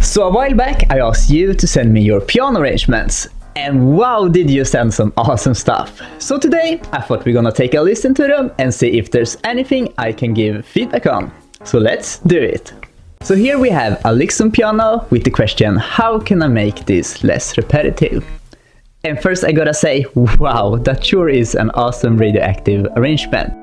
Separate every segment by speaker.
Speaker 1: So a while back I asked you to send me your piano arrangements, and wow, did you send some awesome stuff. So today I thought we're gonna take a listen to them and see if there's anything I can give feedback on. So let's do it. So here we have Alicson piano with the question, how can I make this less repetitive? And first I gotta say, wow, that sure is an awesome Radioactive arrangement.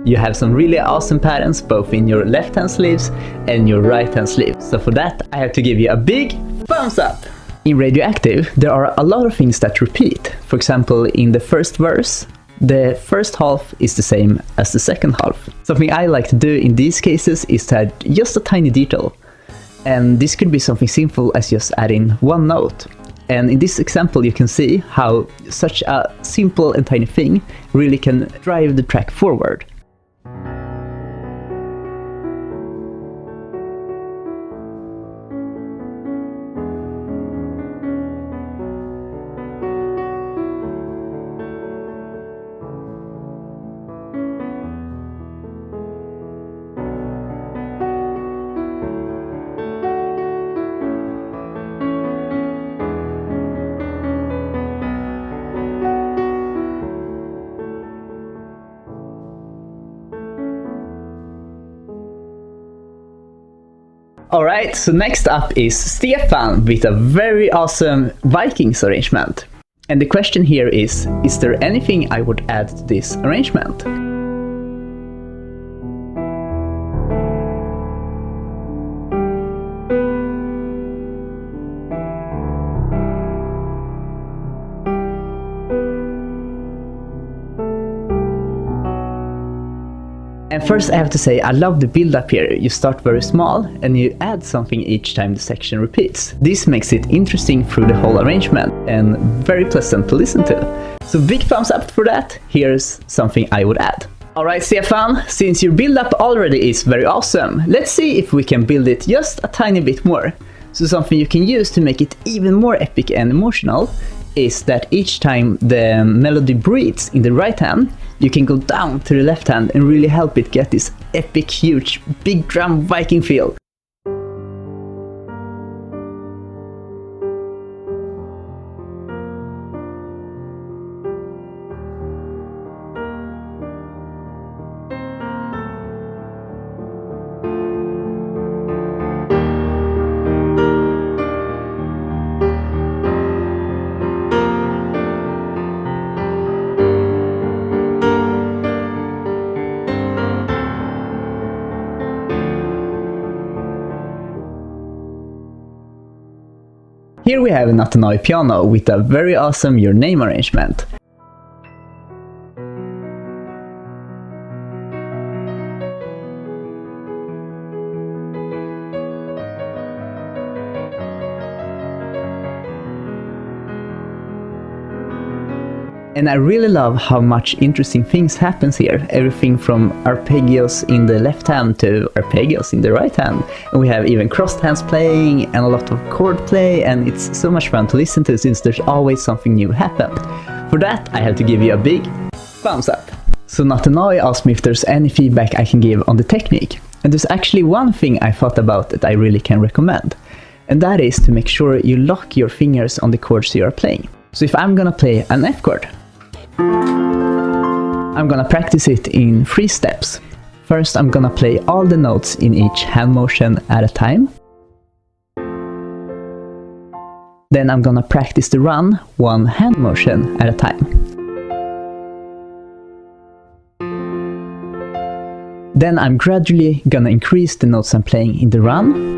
Speaker 1: You have some really awesome patterns both in your left hand sleeves and your right hand sleeve. So for that I have to give you a big thumbs up! In Radioactive there are a lot of things that repeat. For example, in the first verse, the first half is the same as the second half. Something I like to do in these cases is to add just a tiny detail. And this could be something simple as just adding one note. And in this example you can see how such a simple and tiny thing really can drive the track forward. Alright, so next up is Stefan with a very awesome Vikings arrangement. And the question here is there anything I would add to this arrangement? And first I have to say I love the build up here. You start very small and you add something each time the section repeats. This makes it interesting through the whole arrangement and very pleasant to listen to. So big thumbs up for that. Here's something I would add. Alright Stefan, since your build up already is very awesome, let's see if we can build it just a tiny bit more. So something you can use to make it even more epic and emotional is that each time the melody breathes in the right hand, you can go down to the left hand and really help it get this epic, huge, big drum Viking feel. Here we have a Natonaï piano with a very awesome Your Name arrangement. And I really love how much interesting things happens here. Everything from arpeggios in the left hand to arpeggios in the right hand. And we have even crossed hands playing and a lot of chord play, and it's so much fun to listen to since there's always something new happen. For that I have to give you a big thumbs up. So Natonaï asked me if there's any feedback I can give on the technique. And there's actually one thing I thought about that I really can recommend. And that is to make sure you lock your fingers on the chords you are playing. So if I'm gonna play an F chord, I'm gonna practice it in 3 steps. First I'm gonna play all the notes in each hand motion at a time. Then I'm gonna practice the run 1 hand motion at a time. Then I'm gradually gonna increase the notes I'm playing in the run.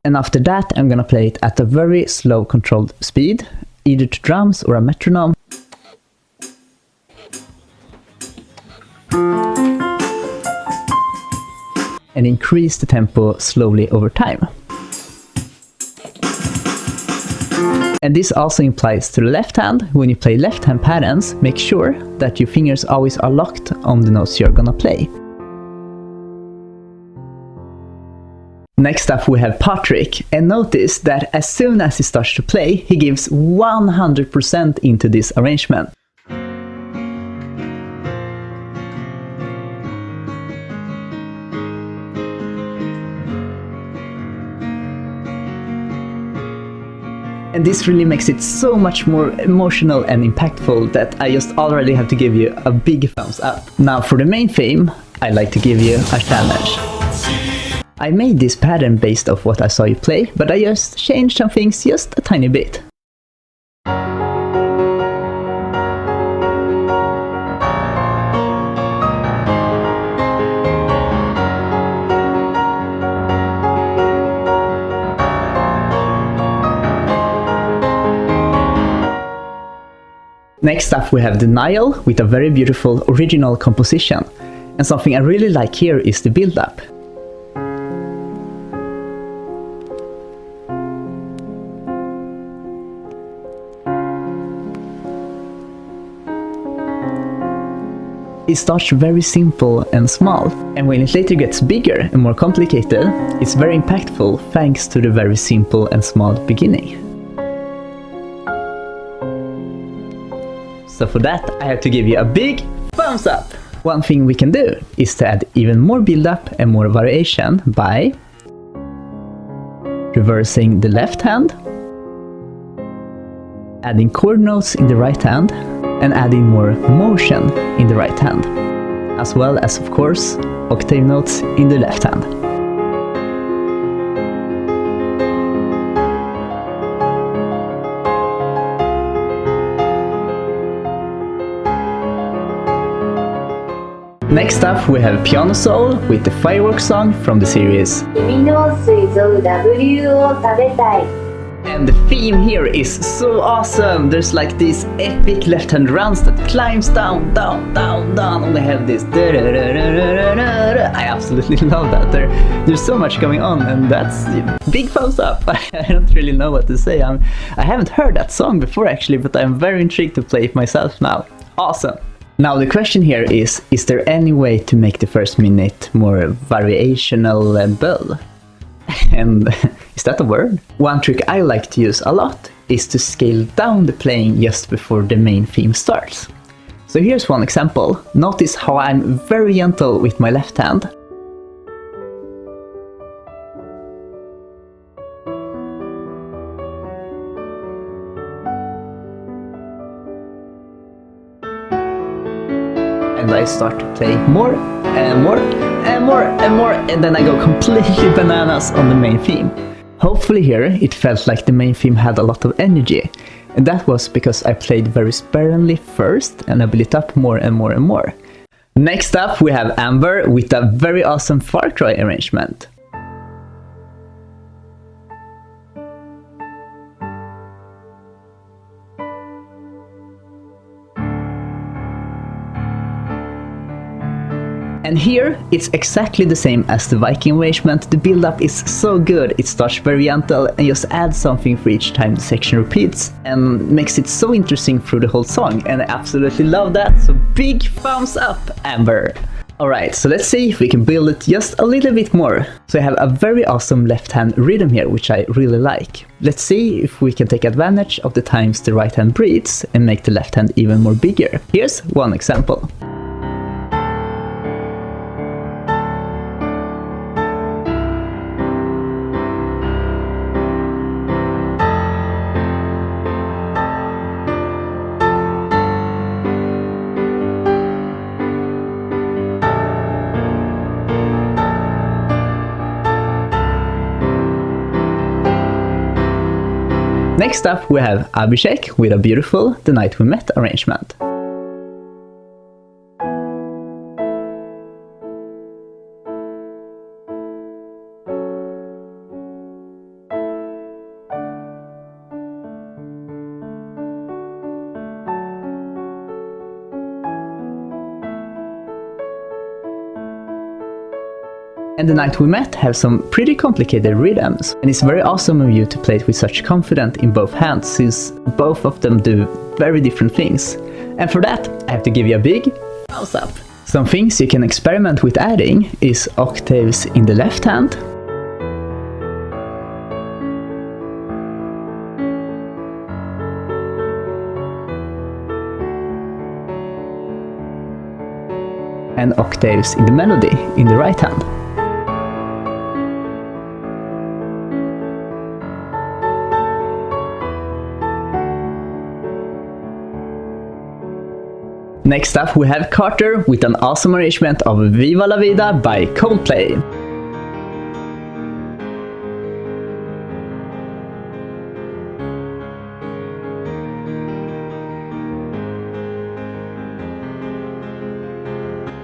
Speaker 1: And after that I'm gonna play it at a very slow controlled speed, either to drums or a metronome. And increase the tempo slowly over time. And this also implies to the left hand. When you play left hand patterns, make sure that your fingers always are locked on the notes you're gonna play. Next up we have Patrick, and notice that as soon as he starts to play, he gives 100% into this arrangement. And this really makes it so much more emotional and impactful that I just already have to give you a big thumbs up. Now for the main theme, I'd like to give you a challenge. I made this pattern based off what I saw you play, but I just changed some things just a tiny bit. Next up we have the Nile with a very beautiful original composition. And something I really like here is the build-up. It starts very simple and small, and when it later gets bigger and more complicated, it's very impactful thanks to the very simple and small beginning. So for that, I have to give you a big thumbs up! One thing we can do is to add even more build-up and more variation by reversing the left hand, adding chord notes in the right hand, and adding more motion in the right hand, as well as of course octave notes in the left hand. Next up we have Piano Soul with the fireworks song from the series.
Speaker 2: Kimi no Suizou Wを食べたい.
Speaker 1: And the theme here is so awesome! There's like these epic left-hand runs that climbs down, down, down, down, and they have this I absolutely love that. There's so much going on, and that's big thumbs up. I don't really know what to say. I haven't heard that song before actually, but I'm very intrigued to play it myself now. Awesome! Now the question here is there any way to make the first minute more variational and dull? And is that a word? One trick I like to use a lot is to scale down the playing just before the main theme starts. So here's one example. Notice how I'm very gentle with my left hand. And I start to play more and more and more and more, and then I go completely bananas on the main theme. Hopefully here it felt like the main theme had a lot of energy, and that was because I played very sparingly first and I built it up more and more and more. Next up we have Amber with a very awesome Far Cry arrangement. And here, it's exactly the same as the Viking arrangement. The build-up is so good, it starts very gentle and just adds something for each time the section repeats and makes it so interesting through the whole song, and I absolutely love that, so big thumbs up, Amber! Alright, so let's see if we can build it just a little bit more. So I have a very awesome left hand rhythm here, which I really like. Let's see if we can take advantage of the times the right hand breathes and make the left hand even more bigger. Here's one example. Next up we have Abhishek with a beautiful The Night We Met arrangement. And The Night We Met have some pretty complicated rhythms, and it's very awesome of you to play it with such confidence in both hands, since both of them do very different things. And for that, I have to give you a big thumbs up. Some things you can experiment with adding is octaves in the left hand, and octaves in the melody in the right hand. Next up we have Carter with an awesome arrangement of Viva La Vida by Coldplay.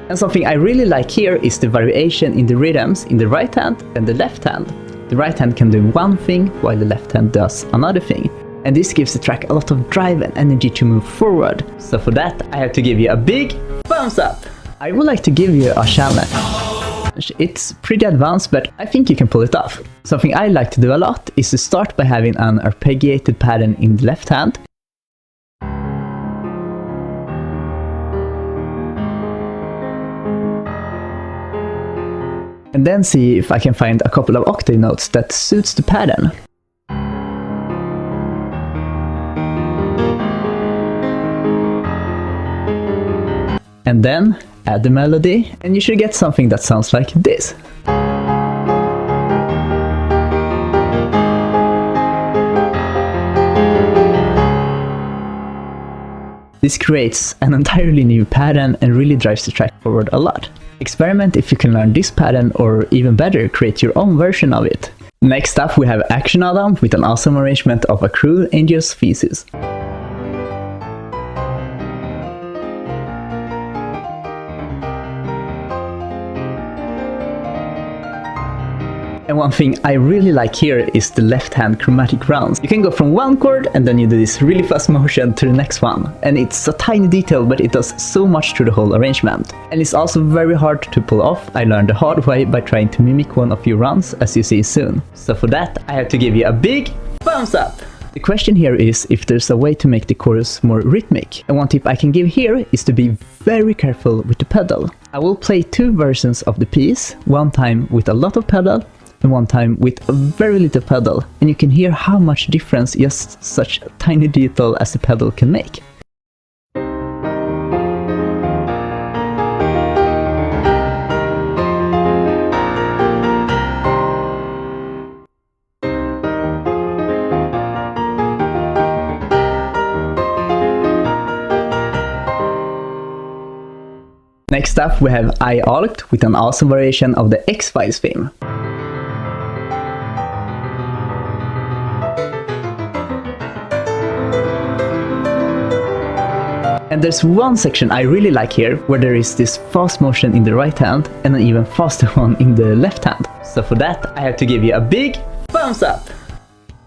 Speaker 1: And something I really like here is the variation in the rhythms in the right hand and the left hand. The right hand can do one thing while the left hand does another thing. And this gives the track a lot of drive and energy to move forward. So for that, I have to give you a big thumbs up! I would like to give you a challenge. It's pretty advanced, but I think you can pull it off. Something I like to do a lot is to start by having an arpeggiated pattern in the left hand. And then see if I can find a couple of octave notes that suits the pattern. And then add the melody, and you should get something that sounds like this. This creates an entirely new pattern and really drives the track forward a lot. Experiment if you can learn this pattern, or even better, create your own version of it. Next up we have ActionAdam with an awesome arrangement of A Cruel Angel's Thesis. And one thing I really like here is the left hand chromatic rounds. You can go from one chord and then you do this really fast motion to the next one. And it's a tiny detail, but it does so much to the whole arrangement. And it's also very hard to pull off. I learned the hard way by trying to mimic one of your runs, as you see soon. So for that, I have to give you a big thumbs up! The question here is if there's a way to make the chorus more rhythmic. And one tip I can give here is to be very careful with the pedal. I will play two versions of the piece, one time with a lot of pedal, and one time with a very little pedal, and you can hear how much difference just such a tiny detail as a pedal can make. Next up we have IAlt with an awesome variation of the X-Files theme. And there's one section I really like here, where there is this fast motion in the right hand and an even faster one in the left hand. So for that, I have to give you a big thumbs up!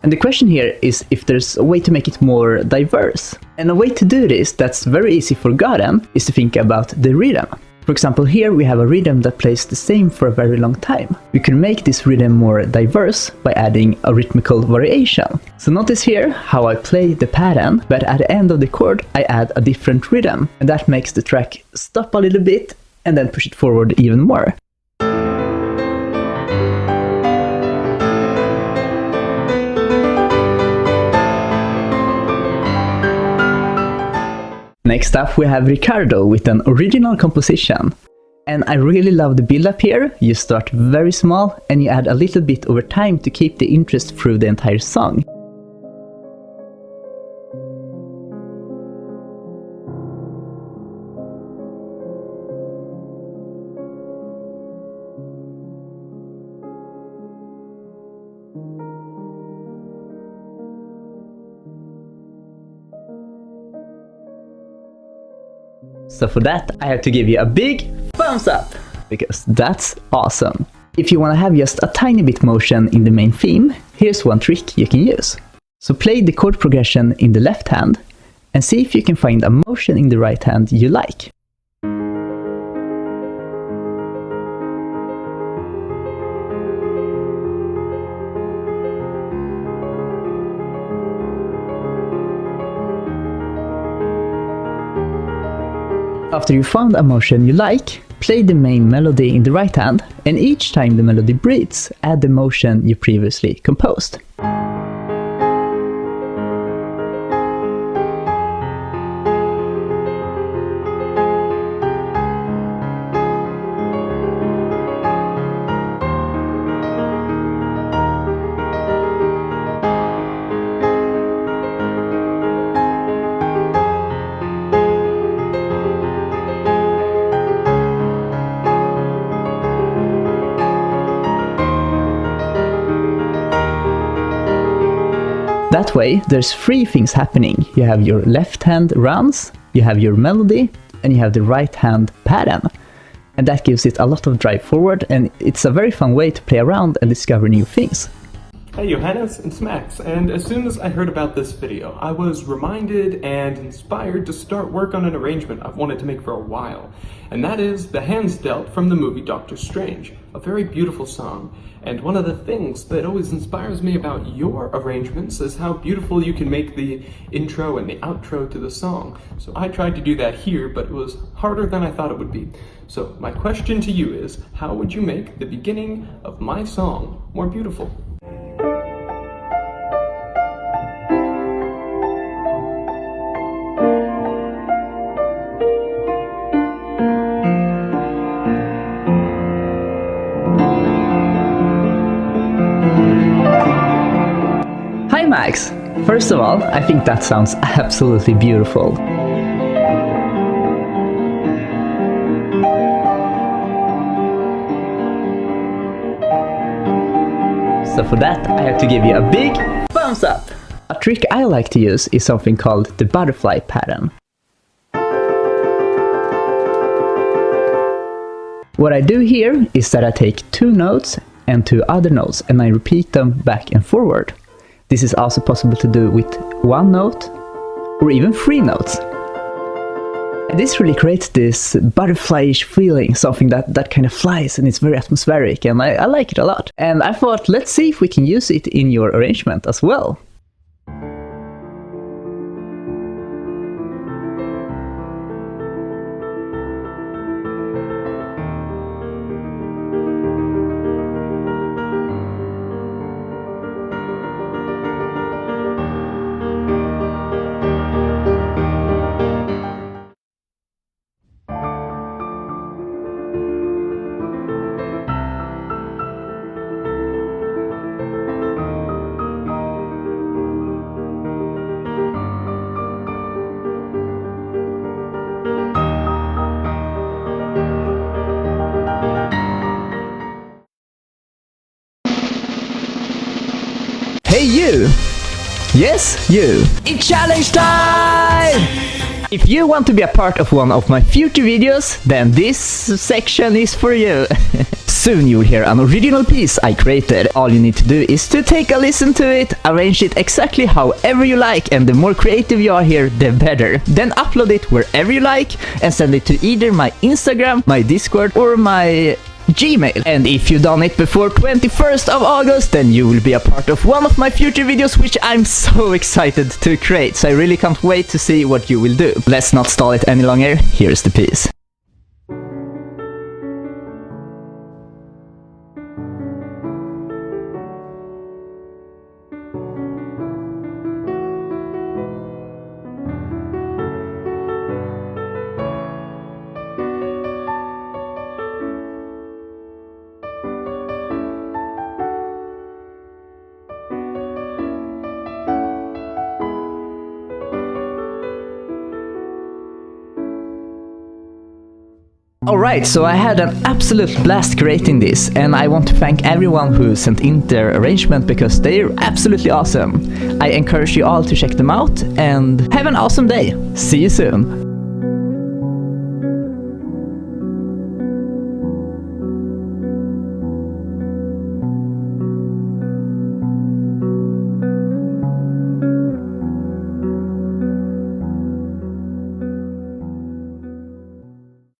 Speaker 1: And the question here is if there's a way to make it more diverse. And a way to do this that's very easy for Garden is to think about the rhythm. For example, here we have a rhythm that plays the same for a very long time. We can make this rhythm more diverse by adding a rhythmical variation. So notice here how I play the pattern, but at the end of the chord I add a different rhythm, and that makes the track stop a little bit and then push it forward even more. Next up we have Ricardo with an original composition. And I really love the build-up here. You start very small and you add a little bit over time to keep the interest through the entire song. So for that, I have to give you a big thumbs up, because that's awesome. If you want to have just a tiny bit motion in the main theme, here's one trick you can use. So play the chord progression in the left hand and see if you can find a motion in the right hand you like. After you found a motion you like, play the main melody in the right hand, and each time the melody breathes, add the motion you previously composed. That way, there's three things happening. You have your left hand runs, you have your melody, and you have the right hand pattern. And that gives it a lot of drive forward, and it's a very fun way to play around and discover new things.
Speaker 3: Hey Johannes, it's Max, and as soon as I heard about this video, I was reminded and inspired to start work on an arrangement I've wanted to make for a while. And that is The Hands Dealt from the movie Doctor Strange, a very beautiful song. And one of the things that always inspires me about your arrangements is how beautiful you can make the intro and the outro to the song. So I tried to do that here, but it was harder than I thought it would be. So my question to you is, how would you make the beginning of my song more beautiful?
Speaker 1: Hi Max! First of all, I think that sounds absolutely beautiful. So for that, I have to give you a big thumbs up! A trick I like to use is something called the butterfly pattern. What I do here is that I take two notes and two other notes and I repeat them back and forward. This is also possible to do with one note or even three notes. And this really creates this butterfly-ish feeling, something that kind of flies and it's very atmospheric, and I like it a lot. And I thought, let's see if we can use it in your arrangement as well. Hey you! Yes, you! It's challenge time! If you want to be a part of one of my future videos, then this section is for you. Soon you'll hear an original piece I created. All you need to do is to take a listen to it, arrange it exactly however you like, and the more creative you are here, the better. Then upload it wherever you like and send it to either my Instagram, my Discord, or my Gmail. And if you've done it before 21st of August, then you will be a part of one of my future videos, which I'm so excited to create. So I really can't wait to see what you will do. Let's not stall it any longer. Here's the piece. Alright, so I had an absolute blast creating this, and I want to thank everyone who sent in their arrangement because they're absolutely awesome. I encourage you all to check them out and have an awesome day. See you soon!